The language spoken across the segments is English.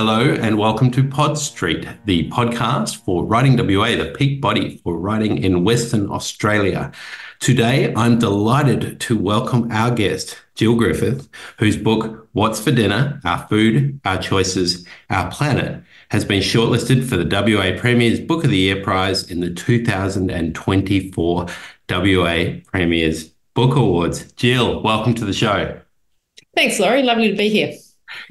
Hello and welcome to Pod Street, the podcast for Writing WA, the peak body for writing in Western Australia. Today, I'm delighted to welcome our guest, Jill Griffiths, whose book, What's for Dinner? Our Food, Our Choices, Our Planet, has been shortlisted for the WA Premier's Book of the Year prize in the 2024 WA Premier's Book Awards. Jill, welcome to the show. Thanks, Laurie. Lovely to be here.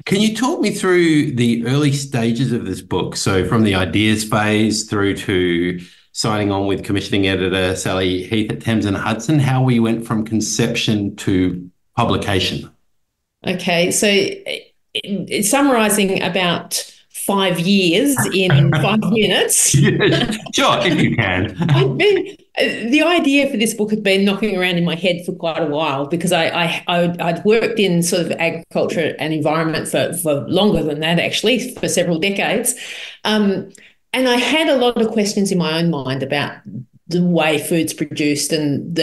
Can you talk me through the early stages of this book? So from the ideas phase through to signing on with commissioning editor Sally Heath at Thames and Hudson, how we went from conception to publication. Okay, so summarising about 5 years in 5 minutes. Yes, sure, if you can. The idea for this book had been knocking around in my head for quite a while because I'd worked in sort of agriculture and environment for longer than that, actually, for several decades. And I had a lot of questions in my own mind about the way food's produced and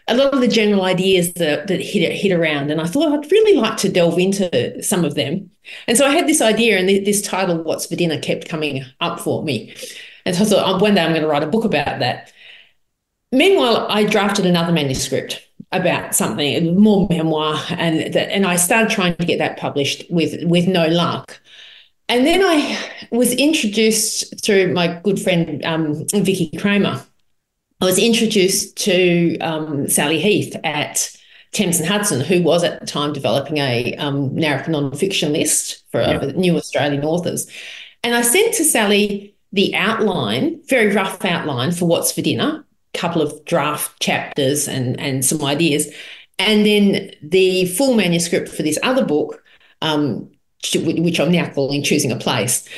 a lot of the general ideas that hit around, and I thought I'd really like to delve into some of them. And so I had this idea, and this title, What's for Dinner, kept coming up for me. And so I thought, one day I'm going to write a book about that. Meanwhile, I drafted another manuscript about something, more memoir, and I started trying to get that published with no luck. And then I was introduced through my good friend, Vicky Kramer. I was introduced to Sally Heath at Thames and Hudson, who was at the time developing a narrative non-fiction list for new Australian authors. And I sent to Sally the outline, very rough outline for What's for Dinner, a couple of draft chapters and some ideas, and then the full manuscript for this other book, which I'm now calling Choosing a Place.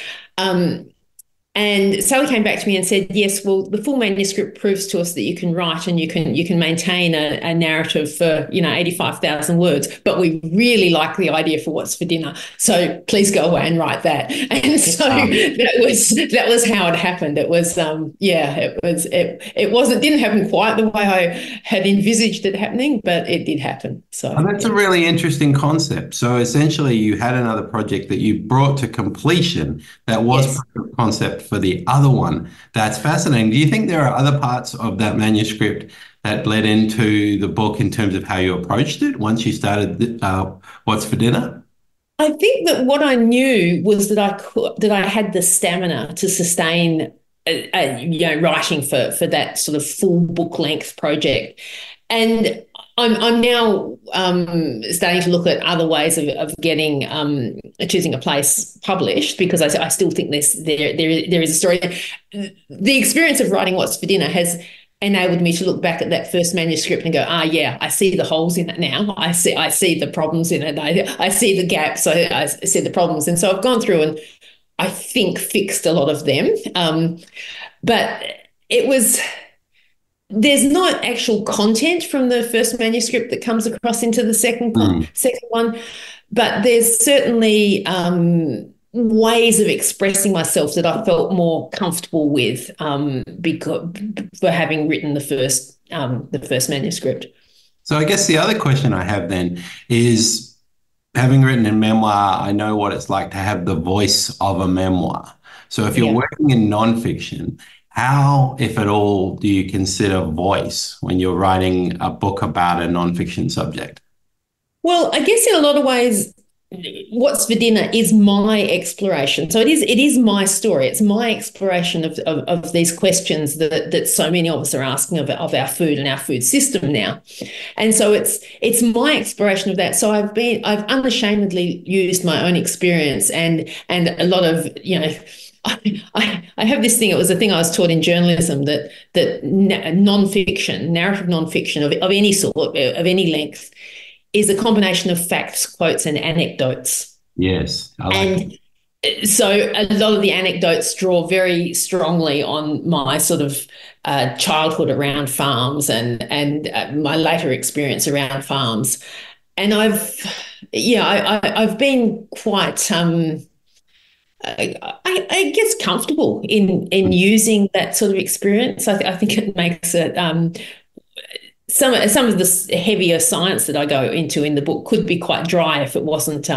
And Sally came back to me and said, yes, well, the full manuscript proves to us that you can write and you can maintain a narrative for, 85,000 words, but we really like the idea for What's for Dinner. So please go away and write that. And so that was how it happened. It was, didn't happen quite the way I had envisaged it happening, but it did happen. So that's a really interesting concept. So essentially you had another project that you brought to completion that was proof of concept for the other one. That's fascinating. Do you think there are other parts of that manuscript that led into the book in terms of how you approached it once you started What's for Dinner? I think that what I knew was that I had the stamina to sustain writing for that sort of full book length project. And I'm now starting to look at other ways of getting Choosing a Place published, because I still think there is a story. The experience of writing What's for Dinner has enabled me to look back at that first manuscript and go, I see the holes in it now. I see the problems in it. I see the gaps. I see the problems. And so I've gone through and I think fixed a lot of them. But there's not actual content from the first manuscript that comes across into the second one, but there's certainly ways of expressing myself that I felt more comfortable with for having written the first manuscript. So I guess the other question I have then is, having written in memoir, I know what it's like to have the voice of a memoir. So if you're working in nonfiction, how, if at all, do you consider voice when you're writing a book about a nonfiction subject? Well, I guess in a lot of ways, What's for Dinner is my exploration. So it is my story. It's my exploration of these questions that so many of us are asking of our food and our food system now. And so it's my exploration of that. So I've unashamedly used my own experience and a lot of, I have this thing. It was a thing I was taught in journalism that nonfiction, narrative nonfiction of any sort, of any length, is a combination of facts, quotes, and anecdotes. Yes, I like and it. So a lot of the anecdotes draw very strongly on my sort of childhood around farms and my later experience around farms, and I've been quite I guess comfortable in using that sort of experience. I think it makes it some of the heavier science that I go into in the book could be quite dry if it wasn't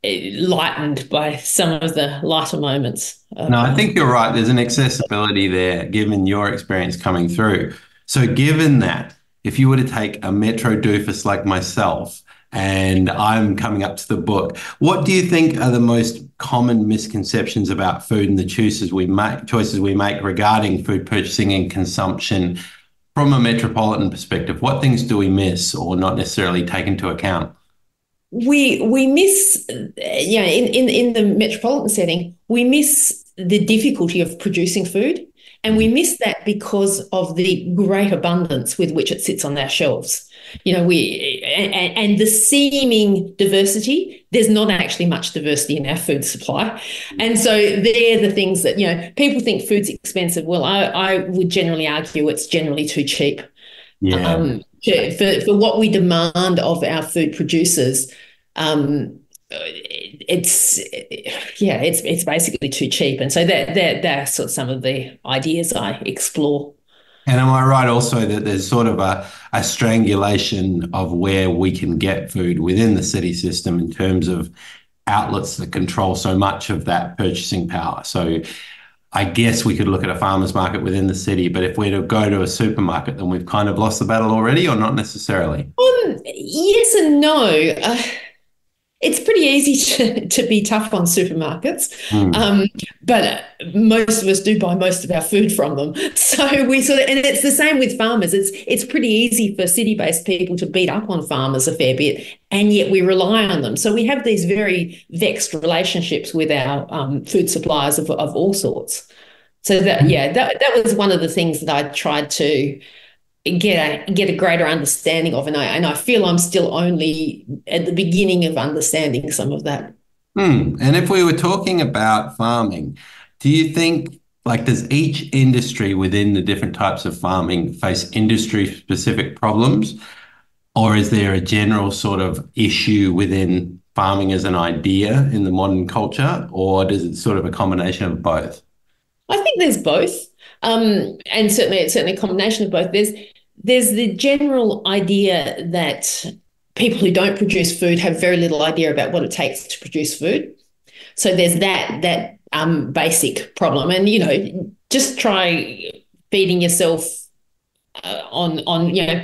lightened by some of the lighter moments No, of I think you're right. There's an accessibility there, given your experience coming through. So, given that, if you were to take a metro doofus like myself, and I'm coming up to the book, what do you think are the most common misconceptions about food and the choices we make regarding food purchasing and consumption from a metropolitan perspective? What things do we miss or not necessarily take into account? we miss, in the metropolitan setting, we miss the difficulty of producing food, and we miss that because of the great abundance with which it sits on our shelves. And the seeming diversity. There's not actually much diversity in our food supply, and so they're the things that people think food's expensive. Well, I would generally argue it's generally too cheap. Yeah. For what we demand of our food producers, it's basically too cheap, and so that's sort of some of the ideas I explore. And am I right also that there's sort of a strangulation of where we can get food within the city system in terms of outlets that control so much of that purchasing power? So I guess we could look at a farmer's market within the city, but if we're to go to a supermarket, then we've kind of lost the battle already, or not necessarily? Yes and no. It's pretty easy to be tough on supermarkets, Hmm. but most of us do buy most of our food from them. So we sort of, and it's the same with farmers. It's pretty easy for city-based people to beat up on farmers a fair bit, and yet we rely on them. So we have these very vexed relationships with our food suppliers of all sorts. So that was one of the things that I tried to get a greater understanding of, and I feel I'm still only at the beginning of understanding some of that. And if we were talking about farming, do you think, like, does each industry within the different types of farming face industry-specific problems, or is there a general sort of issue within farming as an idea in the modern culture, or is it sort of a combination of both? I think there's both, and certainly it's certainly a combination of both. There's the general idea that people who don't produce food have very little idea about what it takes to produce food. So there's that basic problem, and just try feeding yourself on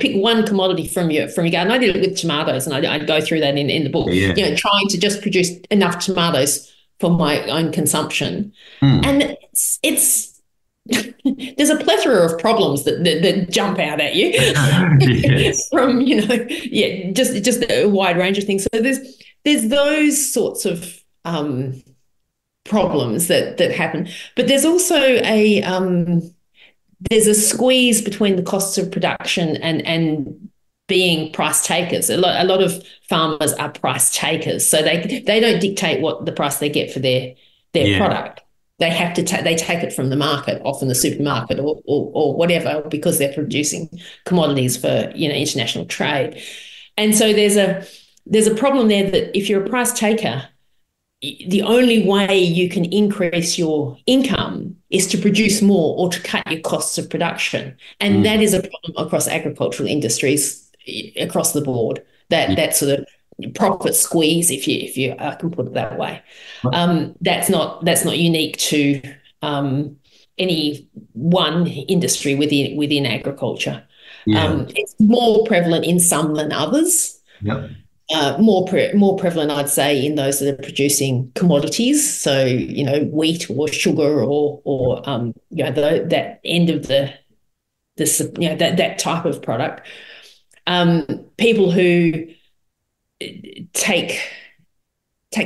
pick one commodity from your garden. I did it with tomatoes, and I go through that in the book. Yeah. Trying to just produce enough tomatoes for my own consumption, Hmm. and it's there's a plethora of problems that jump out at you Yes. from just a wide range of things. So there's those sorts of problems that happen, but there's also there's a squeeze between the costs of production and being price takers. A lot of farmers are price takers, so they don't dictate what the price they get for their Yeah. product. They have to they take it from the market, often the supermarket or whatever, because they're producing commodities for international trade. And so there's a problem there that if you're a price taker, the only way you can increase your income is to produce more or to cut your costs of production. And that Mm. is a problem across agricultural industries across the board, that sort of profit squeeze, if you can put it that way. That's not unique to any one industry within agriculture. Yeah. It's more prevalent in some than others. Yep. More prevalent, I'd say, in those that are producing commodities, so wheat or sugar or that end of that type of product. People who take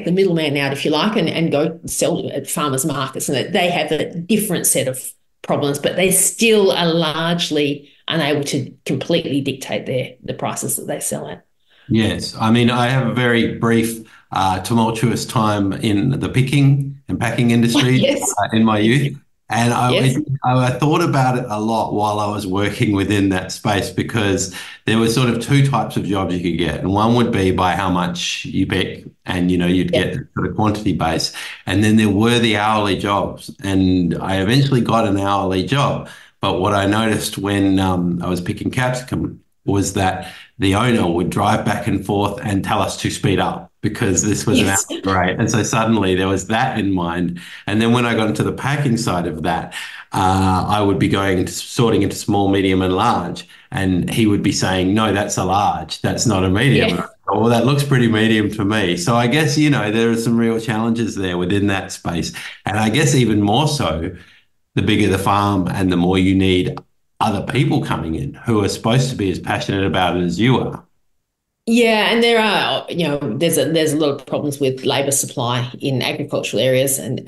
the middleman out, if you like, and go sell at farmers markets, and they have a different set of problems, but they still are largely unable to completely dictate the prices that they sell at. Yes, I mean, I have a very brief, tumultuous time in the picking and packing industry Yes. in my youth, and Yes. I thought about it a lot while I was working within that space because there were sort of two types of jobs you could get, and one would be by how much you pick, and you'd Yeah. get sort of quantity base, and then there were the hourly jobs, and I eventually got an hourly job. But what I noticed when I was picking capsicum was that the owner would drive back and forth and tell us to speed up because this was an Yes. hourly rate. And so suddenly there was that in mind. And then when I got into the packing side of that, I would be going into sorting into small, medium, and large. And he would be saying, no, that's a large. That's not a medium. And I Yeah. thought, well, that looks pretty medium to me. So I guess, there are some real challenges there within that space. And I guess even more so, the bigger the farm and the more you need other people coming in who are supposed to be as passionate about it as you are. Yeah, and there are, there's a lot of problems with labour supply in agricultural areas, and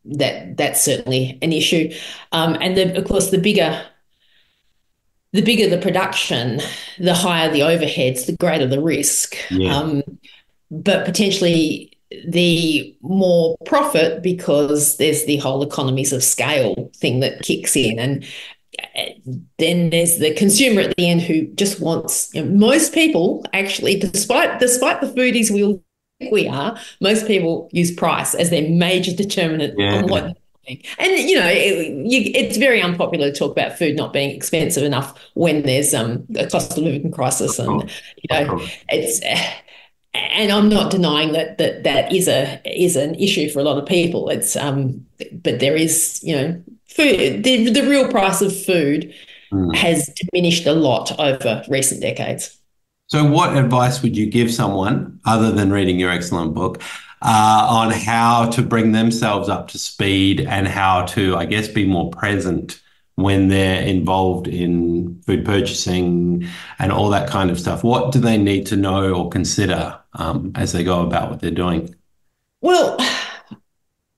that's certainly an issue. And of course, the bigger the production, the higher the overheads, the greater the risk. Yeah. But potentially the more profit because there's the whole economies of scale thing that kicks in. And then there's the consumer at the end who just wants, most people actually, despite the foodies we are, most people use price as their major determinant on what Yeah. they're doing. And it's very unpopular to talk about food not being expensive enough when there's a cost of living crisis, Of and course. Of course. it's. And I'm not denying that is an issue for a lot of people. But there is, food. The real price of food Mm. has diminished a lot over recent decades. So, what advice would you give someone, other than reading your excellent book, on how to bring themselves up to speed and how to, I guess, be more present when they're involved in food purchasing and all that kind of stuff? What do they need to know or consider as they go about what they're doing? Well,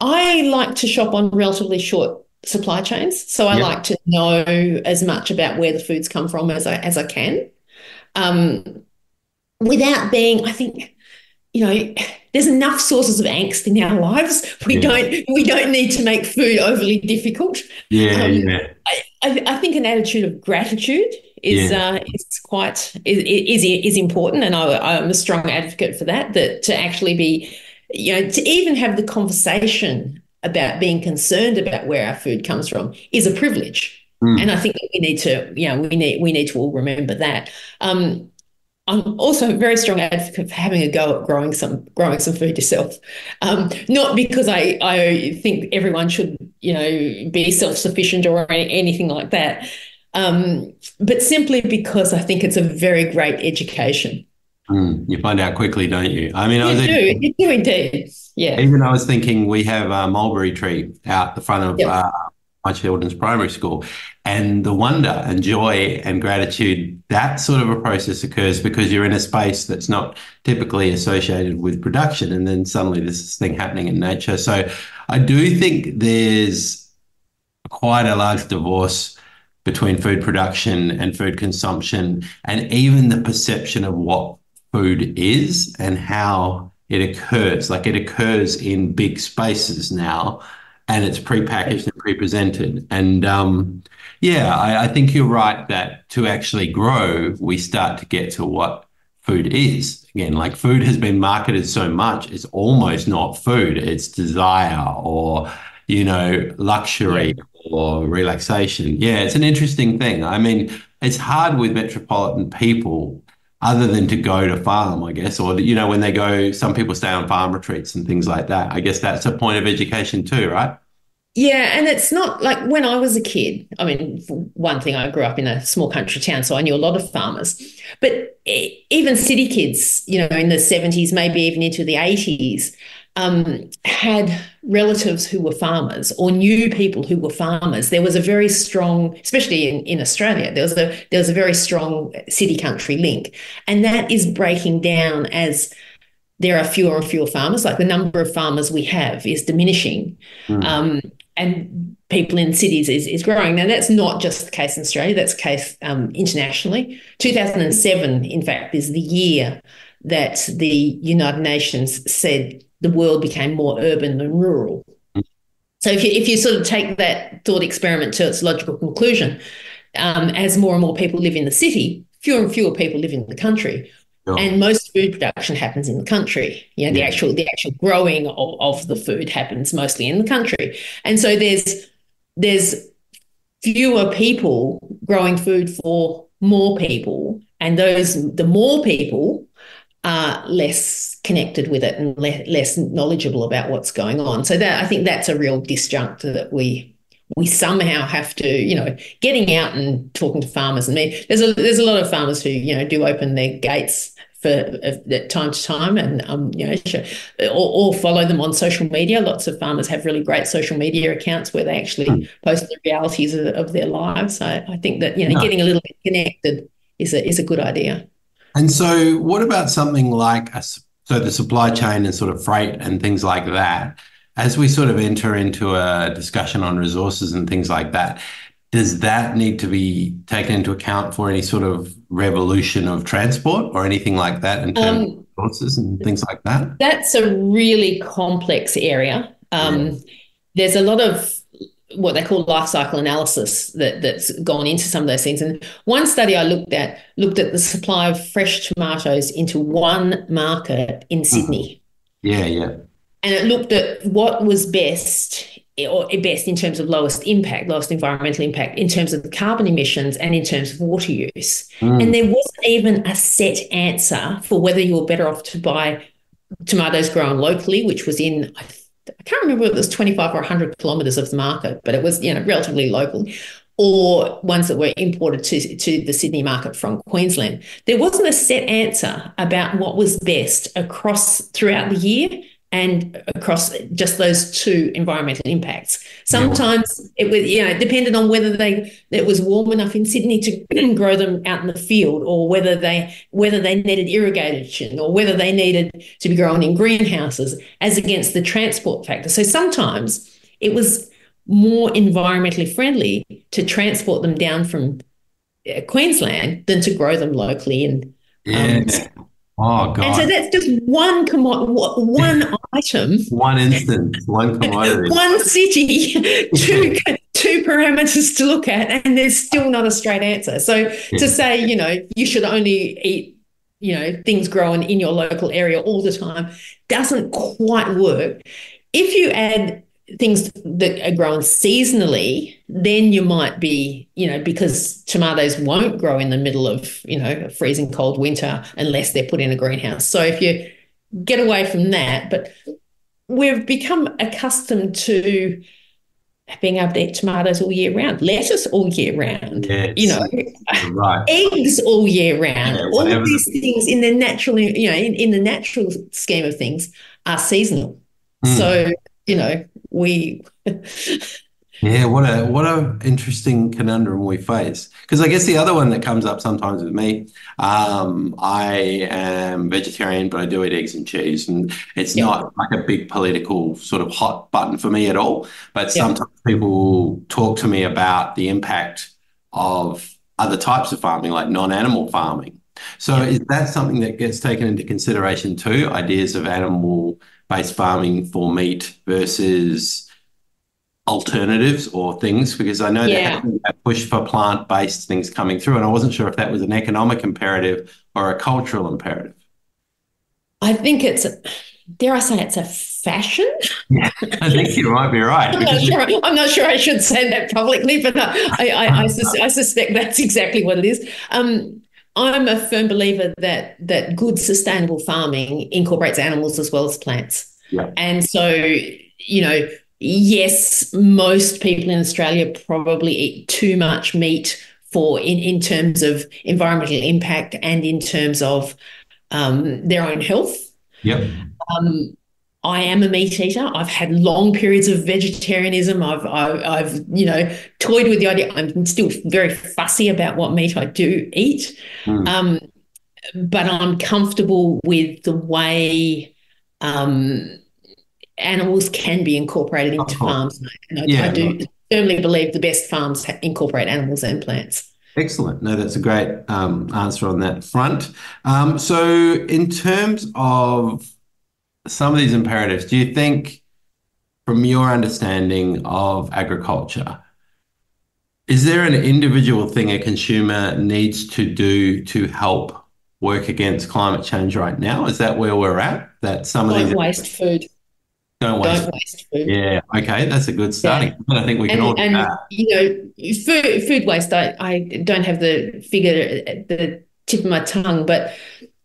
I like to shop on relatively short supply chains, so I Yep. like to know as much about where the foods come from as I can, um, without being. I think there's enough sources of angst in our lives. We Yeah. don't need to make food overly difficult. Yeah. Um, Yeah. I think an attitude of gratitude is Yeah. uh, is important, and I'm a strong advocate for that. That to actually be, to even have the conversation about being concerned about where our food comes from is a privilege, and Mm. I think that we need to, we need to all remember that. I'm also a very strong advocate for having a go at growing some food yourself. Not because I think everyone should, be self-sufficient or anything like that, but simply because I think it's a very great education. Mm. You find out quickly, don't you? I mean, You do indeed. Yeah. even I was thinking we have a mulberry tree out the front of Yep. my children's primary school, and the wonder and joy and gratitude, that sort of a process occurs because you're in a space that's not typically associated with production, and then suddenly there's this thing happening in nature. So I do think there's quite a large divorce between food production and food consumption, and even the perception of what food is and how it occurs. Like it occurs in big spaces now, and it's prepackaged and pre-presented. And yeah, I think you're right that to actually grow, we start to get to what food is. Again, like food has been marketed so much, it's almost not food, it's desire or, Yeah. luxury or relaxation. Yeah, it's an interesting thing. I mean, it's hard with metropolitan people other than to go to farm, I guess, or, when they go, some people stay on farm retreats and things like that. I guess that's a point of education too, right? Yeah, and it's not like when I was a kid. I mean, for one thing, I grew up in a small country town, so I knew a lot of farmers. But even city kids, in the 70s, maybe even into the 80s, had relatives who were farmers or knew people who were farmers. There was a very strong, especially in Australia, there was a very strong city country link, and that is breaking down as there are fewer and fewer farmers. Like the number of farmers we have is diminishing, Mm, um, and people in cities is growing. Now, that's not just the case in Australia, that's the case internationally. 2007, in fact, is the year that the United Nations said the world became more urban than rural. So if you sort of take that thought experiment to its logical conclusion, as more and more people live in the city, fewer and fewer people live in the country. sure. And most food production happens in the country. The Yeah. actual growing of the food happens mostly in the country. And so there's fewer people growing food for more people, and the more people are less connected with it and less knowledgeable about what's going on. So that I think that's a real disjuncture that we somehow have to, getting out and talking to farmers. And there's a lot of farmers who, do open their gates for time to time, and or follow them on social media. Lots of farmers have really great social media accounts where they actually post the realities of their lives. So I think that No. getting a little bit connected is a good idea. And so, what about something like so the supply chain and sort of freight and things like that? As we sort of enter into a discussion on resources and things like that, does that need to be taken into account for any sort of revolution of transport or anything like that in terms of resources and things like that? That's a really complex area. Yeah. There's a lot of what they call life cycle analysis that's gone into some of those things. And one study I looked at the supply of fresh tomatoes into one market in Sydney. Yeah, yeah. And it looked at what was best, or best in terms of lowest environmental impact, in terms of carbon emissions and in terms of water use. And there wasn't even a set answer for whether you were better off to buy tomatoes grown locally, which was in, I can't remember if it was 25 or 100 kilometres of the market, but it was, relatively local, or ones that were imported to the Sydney market from Queensland. There wasn't a set answer about what was best throughout the year and across just those two environmental impacts. Sometimes it was, it depended on whether it was warm enough in Sydney to grow them out in the field, or whether they needed irrigation, or whether they needed to be grown in greenhouses, as against the transport factor. So sometimes it was more environmentally friendly to transport them down from Queensland than to grow them locally. And Oh God. and so that's just one item, One instance, one commodity. one city, two parameters to look at, and there's still not a straight answer. So to say, you should only eat, things grown in your local area all the time doesn't quite work. If you add things that are grown seasonally, then you might be, because tomatoes won't grow in the middle of, a freezing cold winter unless they're put in a greenhouse. So if you get away from that, but we've become accustomed to being able to eat tomatoes all year round, lettuce all year round, right. eggs all year round. All of these the... things in the natural, in the natural scheme of things are seasonal. So, we Yeah, what a interesting conundrum we face. Because I guess the other one that comes up sometimes with me, I am vegetarian, but I do eat eggs and cheese, and it's not like a big political sort of hot button for me at all. But sometimes people talk to me about the impact of other types of farming, like non-animal farming. So is that something that gets taken into consideration too? Ideas of animal-based farming for meat versus alternatives or things, because I know there has been a push for plant-based things coming through, and I wasn't sure if that was an economic imperative or a cultural imperative. I think dare I say it's a fashion? Yeah, I think you might be right. I'm not sure I should say that publicly, but I suspect that's exactly what it is. I'm a firm believer that good sustainable farming incorporates animals as well as plants. Yeah. And so, yes, most people in Australia probably eat too much meat in terms of environmental impact and in terms of their own health. Yep. I am a meat eater. I've had long periods of vegetarianism. I've toyed with the idea. I'm still very fussy about what meat I do eat, but I'm comfortable with the way animals can be incorporated into farms. And I do firmly believe the best farms incorporate animals and plants. Excellent. No, that's a great answer on that front. So in terms of some of these imperatives, do you think, from your understanding of agriculture, is there an individual thing a consumer needs to do to help work against climate change right now? Is that where we're at? That some of these waste food. Don't waste. Don't waste food. Yeah. Okay. That's a good starting Yeah. point. I think we can all do And that. food waste, I don't have the figure at the tip of my tongue, but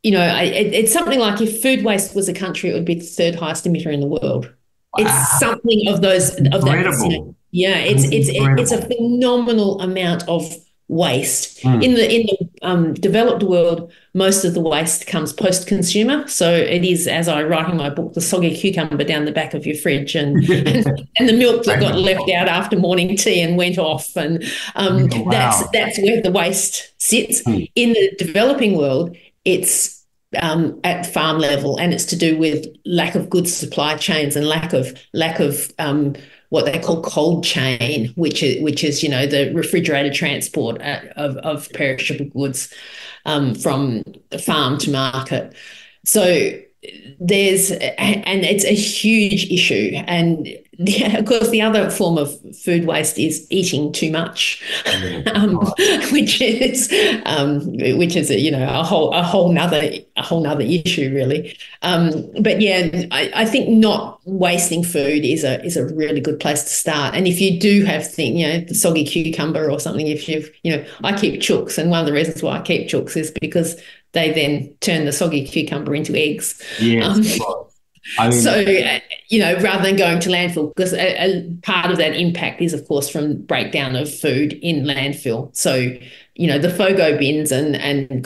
it's something like if food waste was a country, it would be the third highest emitter in the world. It's Wow. something of that vicinity. Incredible. Yeah, That's it's a incredible. phenomenal amount of waste in Mm. the developed world. Most of the waste comes post-consumer, so it is, as I write in my book, the soggy cucumber down the back of your fridge, and the milk that got left out after morning tea and went off, and Yeah, that's wow. where the waste sits. Mm. In the developing world, it's at farm level, and it's to do with lack of good supply chains and lack of what they call cold chain, which is the refrigerated transport of perishable goods from farm to market. So and it's a huge issue. And yeah, of course, the other form of food waste is eating too much, Yeah. um, Right. which is a whole nother issue, really. But yeah, I think not wasting food is a really good place to start. And if you do have the soggy cucumber or something, if I keep chooks, and one of the reasons why I keep chooks is because they then turn the soggy cucumber into eggs. Yes. Um, Right. I so, mean, rather than going to landfill, because a part of that impact is, of course, from breakdown of food in landfill. So, the FOGO bins and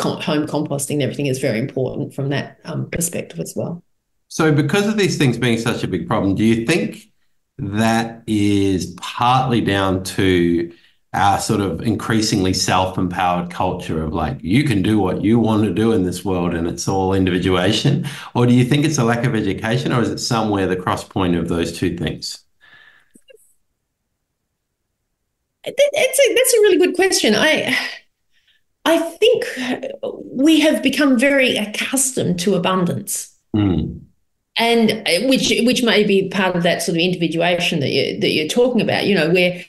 home composting and everything is very important from that perspective as well. so because of these things being such a big problem, do you think that is partly down to our sort of increasingly self-empowered culture of like, you can do what you want to do in this world and it's all individuation? Or do you think it's a lack of education, or is it somewhere the cross point of those two things? That's a really good question. I think we have become very accustomed to abundance. Mm. And which may be part of that sort of individuation that you're talking about, where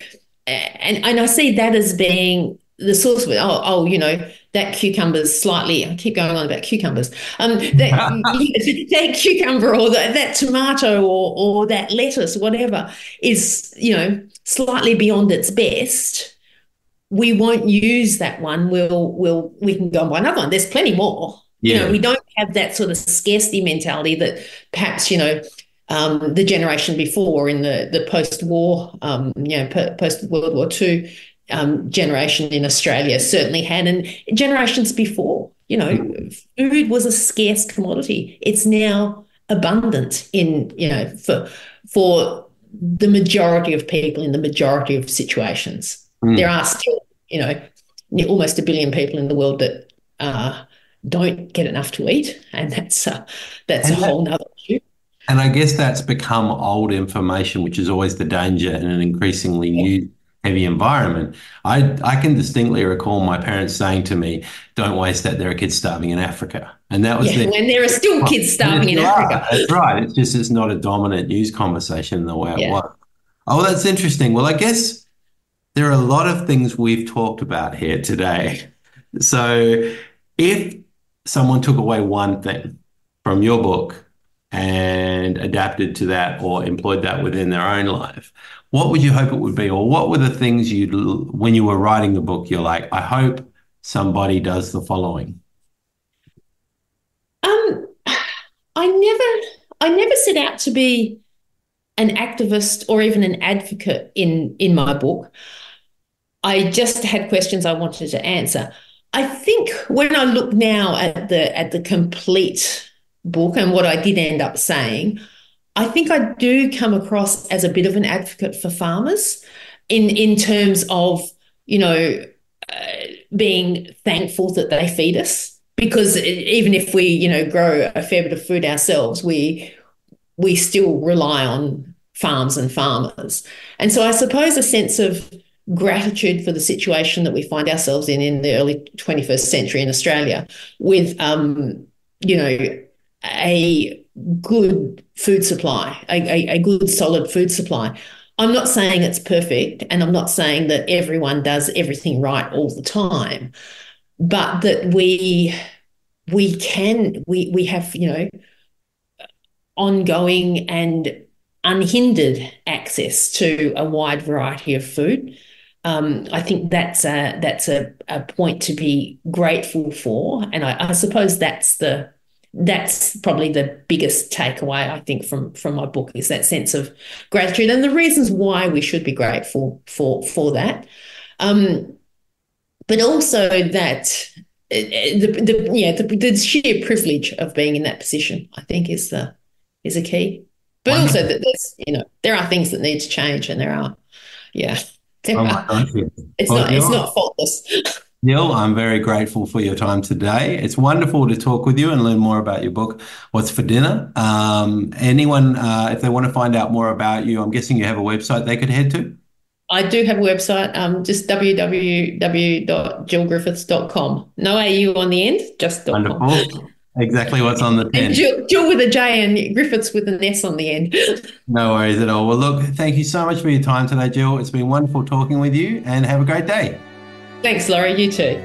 and I see that as being the source of it. That cucumber's slightly. I keep going on about cucumbers. That cucumber or that tomato or that lettuce, whatever, is slightly beyond its best. We won't use that one. We can go and buy another one. There's plenty more. Yeah. We don't have that sort of scarcity mentality that perhaps the generation before in the post-war, post-World War II generation in Australia certainly had, and generations before. Food was a scarce commodity. It's now abundant for the majority of people in the majority of situations. There Mm. are still, almost 1 billion people in the world that don't get enough to eat, and that's a And that, whole nother issue. and I guess that's become old information, which is always the danger in an increasingly news heavy environment. I can distinctly recall my parents saying to me, "Don't waste that. There are kids starving in Africa," and that was Yeah, their. when there are still kids And there starving in still Africa. are. That's right. It's not a dominant news conversation in the way it Yeah. was. Oh, that's interesting. Well, I guess there are a lot of things we've talked about here today. So, if someone took away one thing from your book and adapted to that or employed that within their own life, what would you hope it would be? Or what were the things when you were writing the book, you're like, I hope somebody does the following? Um, I never set out to be an activist or even an advocate in my book. I just had questions I wanted to answer. I think when I look now at the complete book and what I did end up saying, I think I do come across as a bit of an advocate for farmers in terms of, you know, being thankful that they feed us. Because even if we, grow a fair bit of food ourselves, we still rely on farms and farmers. And so I suppose a sense of gratitude for the situation that we find ourselves in the early 21st century in Australia with, a good food supply, a good solid food supply. I'm not saying it's perfect, and I'm not saying that everyone does everything right all the time, but that we have, ongoing and unhindered access to a wide variety of food. I think that's a point to be grateful for, and I suppose that's probably the biggest takeaway I think from my book is that sense of gratitude and the reasons why we should be grateful for that, but also that the sheer privilege of being in that position I think is a key, but also Wonderful. that there are things that need to change, and there are yeah. There Oh my are. gosh. Yes. It's Well, not it's Jill, not faultless. Jill, I'm very grateful for your time today. It's wonderful to talk with you and learn more about your book, What's for Dinner. Anyone, if they want to find out more about you, I'm guessing you have a website they could head to? I do have a website, just www.jillgriffiths.com. No AU on the end, just .com. Wonderful. Exactly what's on the And tin. Jill with a J and Griffiths with an S on the end. No worries at all. Well, look, thank you so much for your time today, Jill. It's been wonderful talking with you and have a great day. Thanks, Laura. You too.